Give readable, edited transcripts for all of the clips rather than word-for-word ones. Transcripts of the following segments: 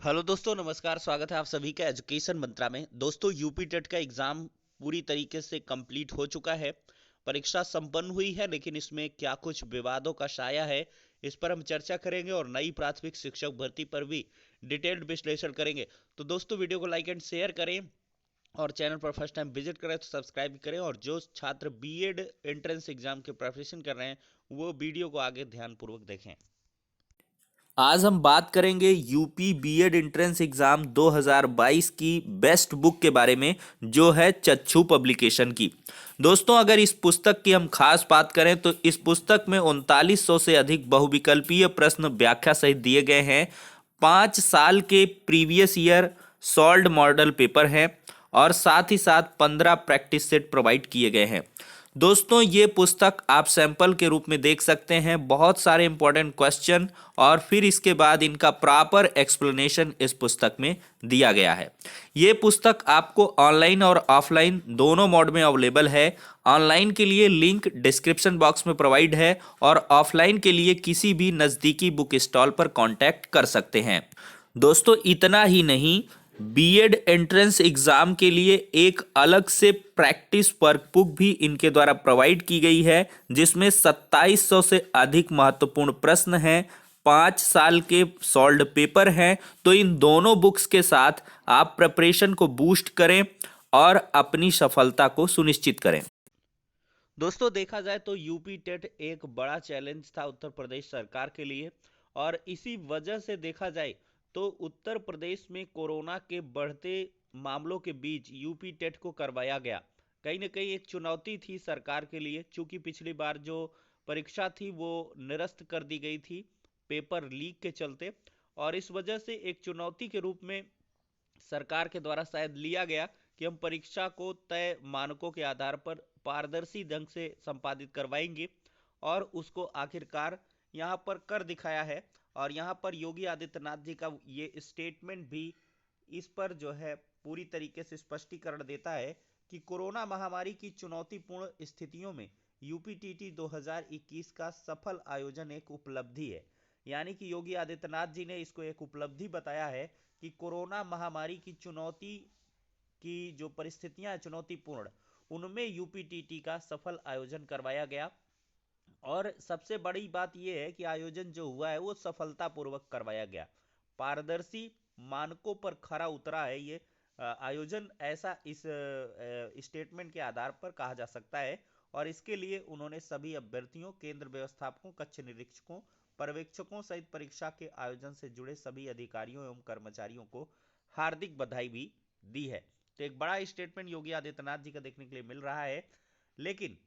Hello दोस्तों, नमस्कार। स्वागत है आप सभी का एजुकेशन मंत्रा में। दोस्तों, यूपी टेट का एग्जाम पूरी तरीके से कंप्लीट हो चुका है। परीक्षा संपन्न हुई है, लेकिन इसमें क्या कुछ विवादों का साया है, इस पर हम चर्चा करेंगे और नई प्राथमिक शिक्षक भर्ती पर भी डिटेल्ड विश्लेषण करेंगे। तो दोस्तों, वीडियो को लाइक एंड शेयर करें और चैनल पर फर्स्ट टाइम विजिट करें तो सब्सक्राइब करें। और जो छात्र बीएड एंट्रेंस एग्जाम के प्रिपरेशन कर रहे हैं, वो वीडियो को आगे ध्यानपूर्वक देखें। आज हम बात करेंगे यूपी बीएड एंट्रेंस एग्जाम 2022 की बेस्ट बुक के बारे में, जो है चक्षु पब्लिकेशन की। दोस्तों, अगर इस पुस्तक की हम खास बात करें तो इस पुस्तक में 3900 से अधिक बहुविकल्पीय प्रश्न व्याख्या सहित दिए गए हैं। 5 साल के previous year solved model paper है और साथ ही साथ 15 प्रैक्टिस सेट प्रोवाइड किए गए हैं। दोस्तों, ये पुस्तक आप सैंपल के रूप में देख सकते हैं। बहुत सारे इंपॉर्टेंट क्वेश्चन और फिर इसके बाद इनका प्रॉपर एक्सप्लेनेशन इस पुस्तक में दिया गया है। ये पुस्तक आपको ऑनलाइन और ऑफलाइन दोनों मोड में अवेलेबल है। ऑनलाइन के लिए लिंक डिस्क्रिप्शन बॉक्स में प्रोवाइड है और ऑफलाइन के लिए किसी भी नज़दीकी बुक स्टॉल पर कांटेक्ट कर सकते हैं। दोस्तों, इतना ही नहीं, बीएड एंट्रेंस एग्जाम के लिए एक अलग से प्रैक्टिस वर्कबुक भी इनके द्वारा प्रोवाइड की गई है, जिसमें 2700 से अधिक महत्वपूर्ण प्रश्न हैं। 5 साल के सॉल्व्ड पेपर हैं। तो इन दोनों बुक्स के साथ आप प्रिपरेशन को बूस्ट करें और अपनी सफलता को सुनिश्चित करें। दोस्तों, देखा जाए तो यूपी टेट एक बड़ा चैलेंज था उत्तर प्रदेश सरकार के लिए। और इसी वजह से देखा जाए तो उत्तर प्रदेश में कोरोना के बढ़ते मामलों के बीच यूपी टेट को करवाया गया। कहीं ना कहीं एक चुनौती थी सरकार के लिए, क्योंकि पिछली बार जो परीक्षा थी वो निरस्त कर दी गई थी पेपर लीक के चलते। और इस वजह से एक चुनौती के रूप में सरकार के द्वारा शायद लिया गया कि हम परीक्षा को तय मानकों के आधार पर पारदर्शी ढंग से संपादित करवाएंगे। और उसको आखिरकार यहाँ पर कर दिखाया है। और यहाँ पर योगी आदित्यनाथ जी का ये स्टेटमेंट भी इस पर जो है पूरी तरीके से स्पष्टीकरण देता है कि कोरोना महामारी की चुनौतीपूर्ण स्थितियों में यूपीटीटी 2021 का सफल आयोजन एक उपलब्धि है। यानी कि योगी आदित्यनाथ जी ने इसको एक उपलब्धि बताया है कि कोरोना महामारी की चुनौती की जो परिस्थितियां हैं चुनौतीपूर्ण, उनमें यूपीटीटी का सफल आयोजन करवाया गया। और सबसे बड़ी बात यह है कि आयोजन जो हुआ है वो सफलतापूर्वक करवाया गया। पारदर्शी मानकों पर खरा उतरा है ये आयोजन, ऐसा इस स्टेटमेंट के आधार पर कहा जा सकता है। और इसके लिए उन्होंने सभी अभ्यर्थियों, केंद्र व्यवस्थापकों, कक्ष निरीक्षकों, पर्यवेक्षकों सहित परीक्षा के आयोजन से जुड़े सभी अधिकारियों एवं कर्मचारियों को हार्दिक बधाई भी दी है। तो एक बड़ा स्टेटमेंट योगी आदित्यनाथ जी का देखने के लिए मिल रहा है। लेकिन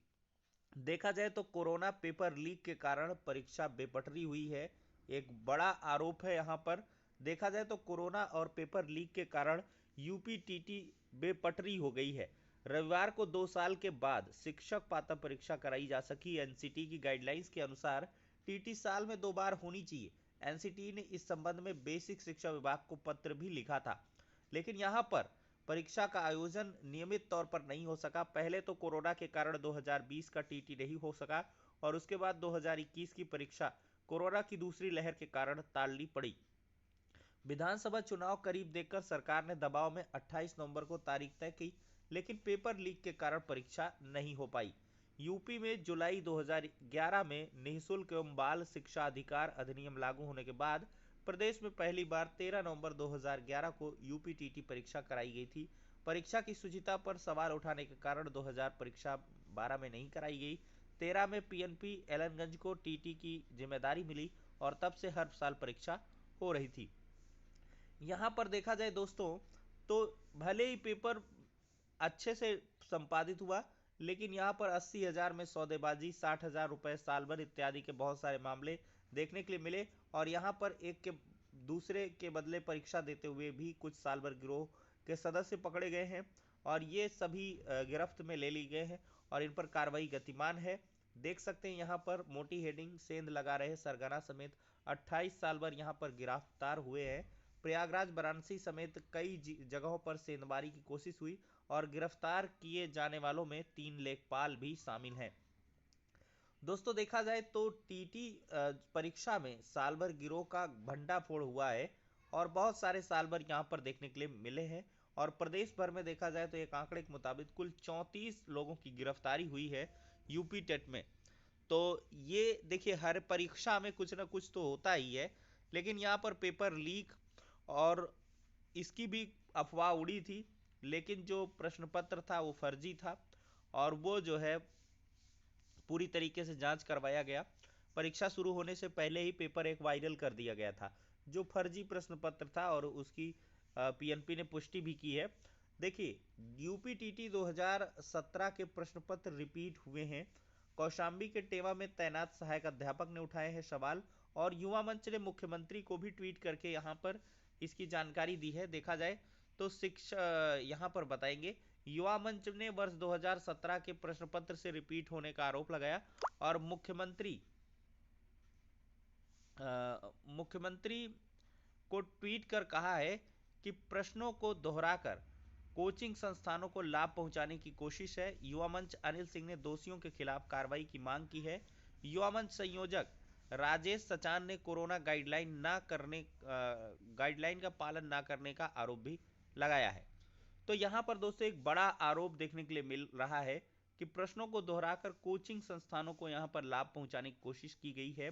देखा जाए तो कोरोना पेपर लीक के कारण परीक्षा बेपटरी हुई है, एक बड़ा आरोप है यहाँ पर। देखा जाए तो कोरोना और पेपर लीक के कारण यूपीटीटी बेपटरी हो गई है। रविवार को 2 साल के बाद शिक्षक पात्रता परीक्षा कराई जा सकी। एनसीटी की गाइडलाइंस के अनुसार टीटी साल में 2 बार होनी चाहिए। एनसीटी ने इस संबंध में बेसिक शिक्षा विभाग को पत्र भी लिखा था। लेकिन यहाँ पर परीक्षा का आयोजन नियमित तौर पर नहीं हो सका। पहले तो कोरोना के कारण 2020 का टीटी नहीं हो सका और उसके बाद 2021 की परीक्षा कोरोना की दूसरी लहर के कारण टालनी पड़ी। विधानसभा चुनाव करीब देखकर सरकार ने दबाव में 28 नवंबर को तारीख तय की, लेकिन पेपर लीक के कारण परीक्षा नहीं हो पाई। यूपी में जुलाई 2011 में निःशुल्क एवं बाल शिक्षा अधिकार अधिनियम लागू होने के बाद प्रदेश में पहली बार 13 नवंबर 2011 को यूपीटीटी परीक्षा कराई गई थी। परीक्षा की शुचिता पर सवाल उठाने के कारण 2000 परीक्षा 12 में नहीं कराई गई। 13 में पीएनपी एलनगंज को टीटी की जिम्मेदारी मिली और तब से हर साल परीक्षा हो रही थी। यहाँ पर देखा जाए दोस्तों, तो भले ही पेपर अच्छे से संपादित हुआ, लेकिन यहाँ पर 80,000 में सौदेबाजी, 60,000 रुपए साल भर इत्यादि के बहुत सारे मामले देखने के लिए मिले। और यहाँ पर एक के दूसरे के बदले परीक्षा देते हुए भी कुछ साल भर गिरोह के सदस्य पकड़े गए हैं और ये सभी गिरफ्त में ले लिए गए हैं और इन पर कार्रवाई गतिमान है। देख सकते हैं यहाँ पर मोटी हेडिंग, सेंध लगा रहे सरगना समेत 28 साल भर यहाँ पर गिरफ्तार हुए हैं। प्रयागराज, वाराणसी समेत कई जगहों पर सेंधमारी की कोशिश हुई और गिरफ्तार किए जाने वालों में 3 लेखपाल भी शामिल हैं। दोस्तों, देखा जाए तो टीटी परीक्षा में साल भर गिरोह का भंडाफोड़ हुआ है और बहुत सारे साल भर यहाँ पर देखने के लिए मिले हैं। और प्रदेश भर में देखा जाए तो एक आंकड़े के मुताबिक कुल 34 लोगों की गिरफ्तारी हुई है यूपी टेट में। तो ये देखिए, हर परीक्षा में कुछ ना कुछ तो होता ही है, लेकिन यहाँ पर पेपर लीक और इसकी भी अफवाह उड़ी थी, लेकिन जो प्रश्न पत्र था वो फर्जी था, और वो जो है पूरी तरीके से जांच करवाया गया। परीक्षा शुरू होने से पहले ही पेपर एक वायरल कर दिया गया था जो फर्जी प्रश्न पत्र था, और उसकी पीएनपी ने पुष्टि भी की है। देखिए, यूपीटीटी 2017 के प्रश्न पत्र रिपीट हुए हैं। कौशाम्बी के टेवा में तैनात सहायक अध्यापक ने उठाए हैं सवाल, और युवा मंच ने मुख्यमंत्री को भी ट्वीट करके यहाँ पर इसकी जानकारी दी है। देखा जाए तो शिक्षा यहाँ पर बताएंगे, युवा मंच ने वर्ष 2017 के प्रश्न पत्र से रिपीट होने का आरोप लगाया, और मुख्यमंत्री को ट्वीट कर कहा है कि प्रश्नों को दोहराकर कोचिंग संस्थानों को लाभ पहुंचाने की कोशिश है। युवा मंच अनिल सिंह ने दोषियों के खिलाफ कार्रवाई की मांग की है। युवा मंच संयोजक राजेश सचान ने कोरोना गाइडलाइन का पालन ना करने का आरोप भी लगाया है। तो यहाँ पर दोस्तों एक बड़ा आरोप देखने के लिए मिल रहा है कि प्रश्नों को दोहराकर कोचिंग संस्थानों को यहाँ पर लाभ पहुंचाने की कोशिश की गई है।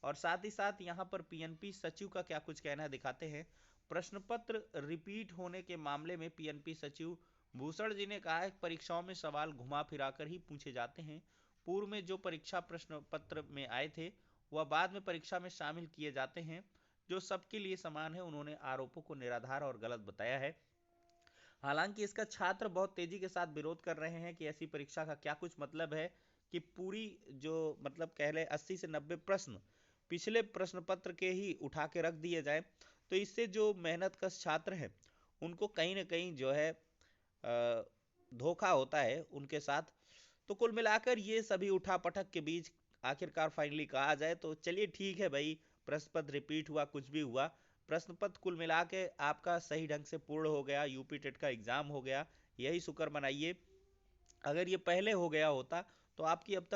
और साथ ही साथ यहाँ पर पीएनपी सचिव का क्या कुछ कहना है, दिखाते हैं। प्रश्न पत्र रिपीट होने के मामले में पीएनपी सचिव भूषण जी ने कहा है कि परीक्षाओं में सवाल घुमा फिरा कर ही पूछे जाते हैं। पूर्व में जो परीक्षा प्रश्न पत्र में आए थे वह बाद में परीक्षा में शामिल किए जाते हैं, जो सबके लिए समान है। उन्होंने आरोपों को निराधार और गलत बताया है। हालांकि इसका छात्र बहुत तेजी के साथ विरोध कर रहे हैं कि ऐसी परीक्षा का क्या कुछ मतलब है कि पूरी जो मतलब कह ले 80 से 90 प्रश्न पिछले प्रश्न पत्र के ही उठा के रख दिए जाए। तो इससे जो मेहनत कश छात्र हैं उनको कहीं ना कहीं जो है धोखा होता है उनके साथ। तो कुल मिलाकर ये सभी उठापटक के बीच आखिरकार फाइनली कहा जाए तो चलिए ठीक है भाई, प्रश्न पत्र रिपीट हुआ कुछ भी हुआ, प्रश्न पत्र कुल मिला के आपका सही ढंग से पूर्ण हो गया, यूपी टेट का एग्जाम हो गया, यही शुक्र मनाइए। अगर ये पहले हो गया होता तो आपकी अब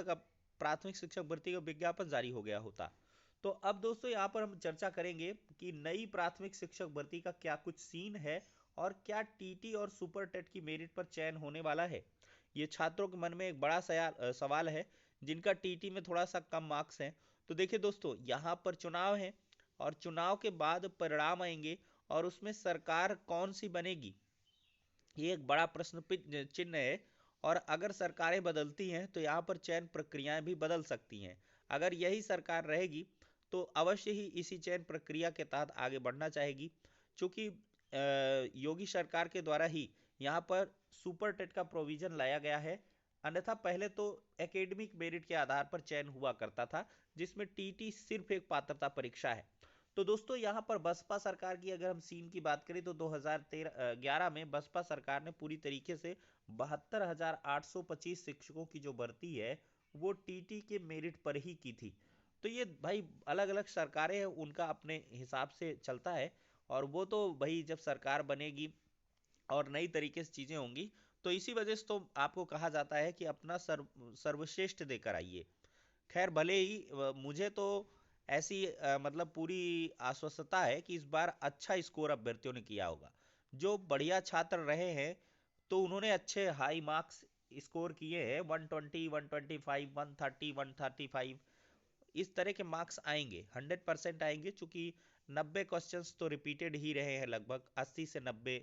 प्राथमिक शिक्षक भर्ती का विज्ञापन जारी हो गया होता। तो अब दोस्तों यहाँ पर हम चर्चा करेंगे कि नई प्राथमिक शिक्षक भर्ती का क्या कुछ सीन है, और क्या टीटी और सुपर टेट की मेरिट पर चयन होने वाला है। ये छात्रों के मन में एक बड़ा सवाल है जिनका टीटी में थोड़ा सा कम मार्क्स हैं। तो देखिए दोस्तों, यहाँ पर चुनाव है, और चुनाव के बाद परिणाम आएंगे, और उसमें सरकार कौन सी बनेगी ये एक बड़ा प्रश्न चिन्ह है। और अगर सरकारें बदलती हैं तो यहाँ पर चयन प्रक्रियाएं भी बदल सकती हैं। अगर यही सरकार रहेगी तो अवश्य ही इसी चयन प्रक्रिया के तहत आगे बढ़ना चाहेगी, क्योंकि योगी सरकार के द्वारा ही यहाँ पर सुपर टेट का प्रोविजन लाया गया है। अन्यथा पहले तो एकेडमिक मेरिट के आधार पर चयन हुआ करता था, जिसमें टीटी सिर्फ एक पात्रता परीक्षा है। तो दोस्तों यहाँ पर बसपा सरकार की अगर हम सीन की बात करें तो 2011 में बसपा सरकार ने पूरी तरीके से 72,825 शिक्षकों की जो भर्ती है वो टीटी के मेरिट पर ही की थी। तो ये भाई अलग अलग सरकारें हैं, उनका अपने हिसाब से चलता है, और वो तो भाई जब सरकार बनेगी और नई तरीके से चीजें होंगी तो इसी वजह से तो आपको कहा जाता है कि अपना सर्वश्रेष्ठ देकर आइए। खैर भले ही मुझे तो ऐसी मतलब पूरी आश्वस्तता है कि इस बार अच्छा स्कोर अभ्यर्थियों ने किया होगा। जो बढ़िया छात्र रहे हैं तो उन्होंने अच्छे हाई मार्क्स स्कोर किए हैं, 120 125 130 135। इस तरह के मार्क्स आएंगे, 100% आएंगे, चूंकि 90 क्वेश्चंस तो रिपीटेड ही रहे हैं, लगभग 80 से 90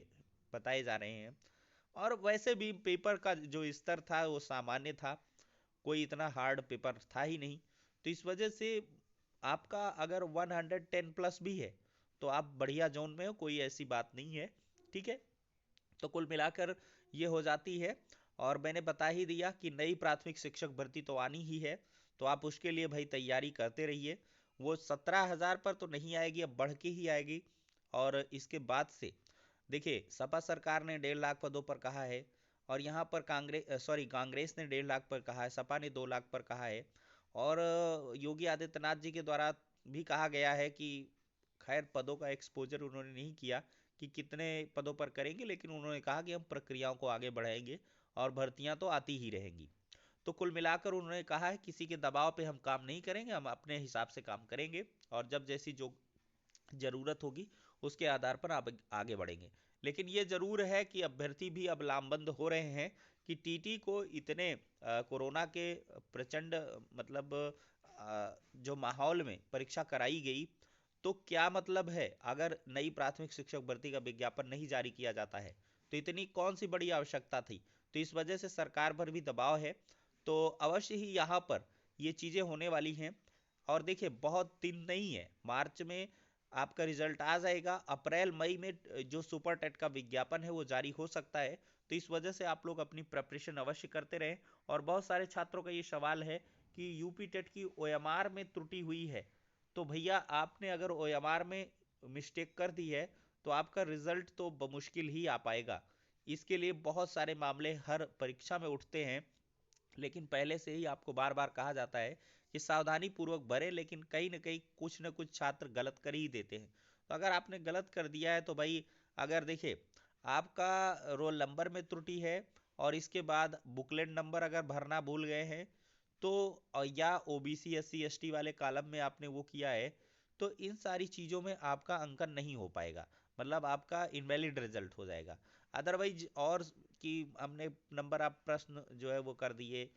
बताए जा रहे हैं। और वैसे भी पेपर का जो स्तर था वो सामान्य था, कोई इतना हार्ड पेपर था ही नहीं। तो इस वजह से आपका अगर 110 प्लस भी है तो आप बढ़िया जोन में हो, कोई ऐसी बात नहीं है। ठीक है, तो कुल मिलाकर ये हो जाती है। और मैंने बता ही दिया कि नई प्राथमिक शिक्षक भर्ती तो आनी ही है, तो आप उसके लिए भाई तैयारी करते रहिए। वो 17,000 पर तो नहीं आएगी, अब बढ़ के ही आएगी। और इसके बाद से देखिए, सपा सरकार ने 1.5 लाख पदों पर कहा है, और यहाँ पर कांग्रेस ने 1.5 लाख पर कहा है, सपा ने 2 लाख पर कहा है। और योगी आदित्यनाथ जी के द्वारा भी कहा गया है कि खैर पदों का एक्सपोजर उन्होंने नहीं किया कि कितने पदों पर करेंगे, लेकिन उन्होंने कहा कि हम प्रक्रियाओं को आगे बढ़ाएंगे और भर्तियां तो आती ही रहेंगी। तो कुल मिलाकर उन्होंने कहा है किसी के दबाव पे हम काम नहीं करेंगे, हम अपने हिसाब से काम करेंगे, और जब जैसी जो ज़रूरत होगी उसके आधार पर आप आगे बढ़ेंगे। लेकिन ये जरूर है कि अभ्यर्थी भी अब लामबंद हो रहे हैं कि टीटी को इतने कोरोना के प्रचंड मतलब जो माहौल में परीक्षा कराई गई, तो क्या मतलब है अगर नई प्राथमिक शिक्षक भर्ती का विज्ञापन नहीं जारी किया जाता है, तो इतनी कौन सी बड़ी आवश्यकता थी। तो इस वजह से सरकार पर भी दबाव है, तो अवश्य ही यहाँ पर ये चीज़ें होने वाली हैं। और देखिए बहुत दिन नहीं है, मार्च में आपका रिजल्ट आ जाएगा, अप्रैल मई में जो सुपर टेट का विज्ञापन है वो जारी हो सकता है। तो इस वजह से आप लोग अपनी प्रिपरेशन अवश्य करते रहें। और बहुत सारे छात्रों का ये सवाल है कि यूपी टेट की ओएमआर में त्रुटि हुई है, तो भैया आपने अगर ओएमआर में मिस्टेक कर दी है तो आपका रिजल्ट तो बमुश्किल ही आ पाएगा। इसके लिए बहुत सारे मामले हर परीक्षा में उठते हैं, लेकिन पहले से ही आपको बार बार कहा जाता है कि सावधानी पूर्वक भरें, लेकिन कहीं ना कहीं कुछ ना कुछ छात्र गलत कर ही देते हैं। तो अगर आपने गलत कर दिया है तो भाई, अगर देखिए आपका रोल नंबर में त्रुटि है और इसके बाद बुकलेट नंबर अगर भरना भूल गए हैं, तो या ओबीसी एससी एसटी वाले कॉलम में आपने वो किया है, तो इन सारी चीज़ों में आपका अंकन नहीं हो पाएगा, मतलब आपका इनवैलिड रिजल्ट हो जाएगा। अदरवाइज और कि हमने नंबर आप प्रश्न जो है वो कर दिए,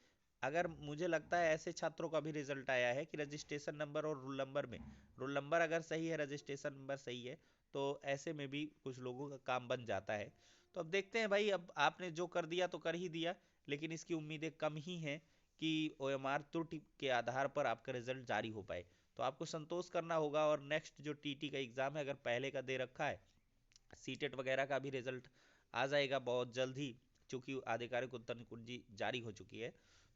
अगर मुझे लगता है ऐसे छात्रों का भी रिजल्ट आया है कि रजिस्ट्रेशन नंबर और रोल नंबर में, रोल नंबर अगर सही है रजिस्ट्रेशन नंबर सही है, तो ऐसे में भी कुछ लोगों का काम बन जाता है। तो अब देखते हैं भाई, अब आपने जो कर दिया तो कर ही दिया, लेकिन इसकी उम्मीदें कम ही हैं कि ओएमआर त्रुटि के आधार पर आपका रिजल्ट जारी हो पाए। तो आपको संतोष करना होगा, और नेक्स्ट जो टीटी का एग्ज़ाम है अगर पहले का दे रखा है, सीटेट वगैरह का भी रिजल्ट आ जाएगा बहुत जल्द ही, चूंकि आधिकारिक उत्तर कुंजी जारी हो चुकी है।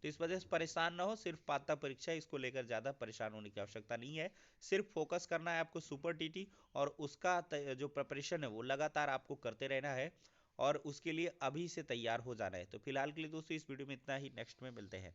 तो इस वजह से परेशान ना हो, सिर्फ पात्रता परीक्षा है, इसको लेकर ज़्यादा परेशान होने की आवश्यकता नहीं है। सिर्फ फोकस करना है आपको सुपर टीटी, और उसका जो प्रिपरेशन है वो लगातार आपको करते रहना है, और उसके लिए अभी से तैयार हो जाना है। तो फिलहाल के लिए दोस्तों इस वीडियो में इतना ही, नेक्स्ट में मिलते हैं।